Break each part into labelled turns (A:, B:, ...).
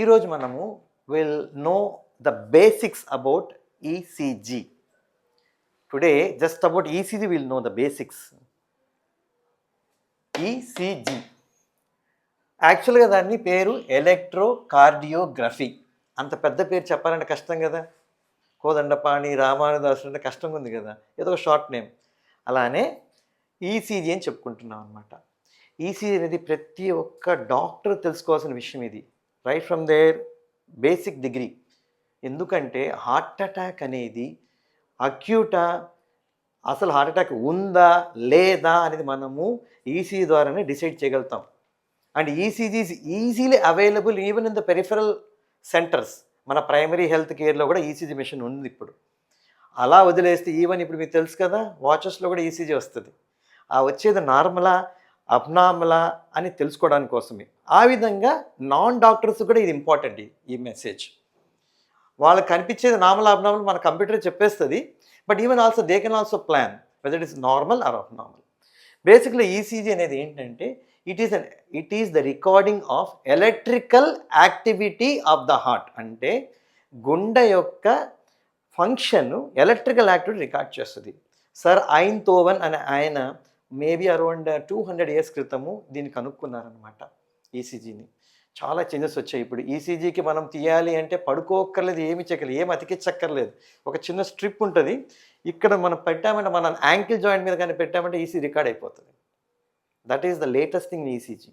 A: ఈరోజు మనము will know the basics about ECG. Today just about ECG will know the basics. ECG యాక్చువల్గా దాన్ని పేరు ఎలక్ట్రోకార్డియోగ్రఫీ. అంత పెద్ద పేరు చెప్పాలంటే కష్టం కదా. కోదండపాణి, రామానుదాసు అంటే కష్టంగా ఉంది కదా, ఏదో ఒక షార్ట్ నేమ్. అలానే ఈసీజీ అని చెప్పుకుంటున్నాం అనమాట. ఈసీజీ అనేది ప్రతి ఒక్క డాక్టర్ తెలుసుకోవాల్సిన విషయం ఇది, right from there basic degree. ఎందుకంటే హార్ట్ అటాక్ అనేది అక్యూటా, అసలు హార్ట్ అటాక్ ఉందా లేదా అనేది మనము ఈసీజీ ద్వారానే డిసైడ్ చేయగలుగుతాం. And ECG is easily available even in the peripheral centres. మన ప్రైమరీ హెల్త్ కేర్లో కూడా ఈసీజీ మిషన్ ఉంది ఇప్పుడు. అలా వదిలేస్తే ఈవెన్ ఇప్పుడు మీకు తెలుసు కదా, వాచెస్లో కూడా ఈసీజీ వస్తుంది. ఆ వచ్చేది నార్మలా అబ్నార్మలా అని తెలుసుకోవడానికి కోసమే. ఆ విధంగా నాన్ డాక్టర్స్ కూడా ఇది ఇంపార్టెంట్. ఈ మెసేజ్ వాళ్ళకి కనిపించేది నార్మల్ అబ్నార్మల్ మన కంప్యూటర్ చెప్పేస్తుంది. But even also they can also plan whether it is normal or abnormal. Basically ECG అనేది ఏంటంటే it is the recording of electrical activity of the heart. అంటే గుండె యొక్క ఫంక్షన్ ఎలక్ట్రికల్ యాక్టివిటీ రికార్డ్ చేస్తుంది. Sir ఐన్తోవన్ అనే ఆయన maybe around 200 years క్రితము దీన్ని కనుక్కున్నారనమాట, ఈసీజీని. చాలా చేంజెస్ వచ్చాయి. ఇప్పుడు ఈసీజీకి మనం తీయాలి అంటే పడుకోక్కర్లేదు, ఏమి చెక్కర్లేదు, ఏమి అతికించక్కర్లేదు. ఒక చిన్న స్ట్రిప్ ఉంటుంది, ఇక్కడ మనం పెట్టామంటే మన యాంకిల్ జాయింట్ మీద కానీ పెట్టామంటే ఈసీ రికార్డ్ అయిపోతుంది. That is the latest thing in ECG.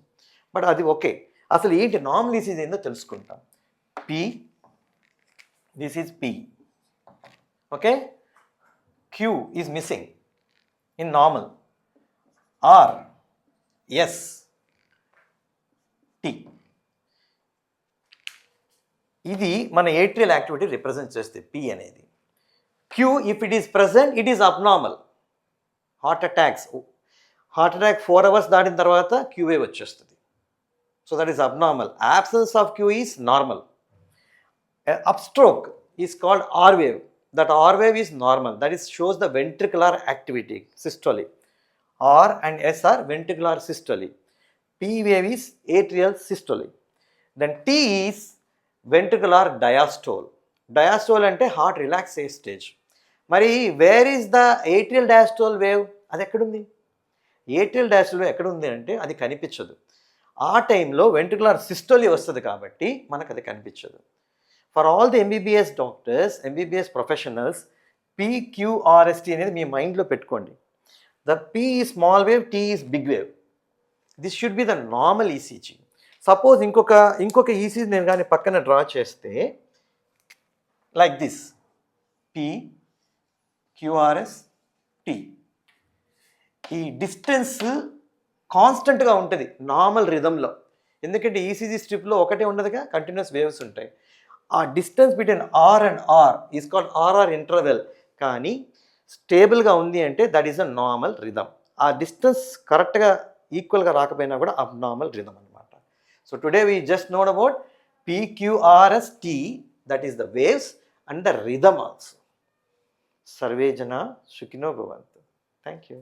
A: But అది ఓకే. అసలు ఏంటి నార్మల్ ఈసీజీ ఏందో తెలుసుకుంటాం. P, this is P, okay. Q is missing in normal. R, S, T. ఇది మన ఏట్రియల్ యాక్టివిటీ రిప్రజెంట్ చేస్తే పి అనేది. Q if it is present it is abnormal. Heart attack 4 hours దాటిన తర్వాత క్యూ వేవ్ వచ్చేస్తుంది. So that is abnormal. Absence of Q is normal. అప్స్ట్రోక్ is called R wave. That R wave is normal. That is shows the ventricular activity, systolic. R and S are ventricular systolic. P wave is atrial systolic. Then T is ventricular diastole. Diastole అంటే heart relax అయ్యే stage. మరి where is the atrial diastole wave? అది ఎక్కడుంది? Atrial diastole wave ఎక్కడుంది అంటే అది కనిపించదు. ఆ టైంలో వెంట్రికులర్ సిస్టోలి వస్తుంది కాబట్టి మనకు అది కనిపించదు. For all the MBBS doctors, MBBS professionals, PQRST అనేది మీ మైండ్లో పెట్టుకోండి. The P is small wave, T is big wave. This should be the normal ECG. Suppose ఇంకొక ECG నేను కానీ పక్కన డ్రా చేస్తే like this, P, QRS, T. ఈ distance కాన్స్టెంట్గా ఉంటుంది నార్మల్ రిథంలో. ఎందుకంటే ఈసీజీ స్ట్రిప్లో ఒకటే ఉండదుగా, కంటిన్యూస్ వేవ్స్ ఉంటాయి. ఆ distance between R and R is called RR interval. కానీ స్టేబుల్గా ఉంది అంటే that is a normal rhythm. ఆ డిస్టెన్స్ కరెక్ట్గా ఈక్వల్గా రాకపోయినా కూడా అబ్నార్మల్ రిథమ్ అనమాట. So today we just know about PQRST, that is the waves and the rhythm also. సర్వే జనా సుఖినో భవంతు. Thank you.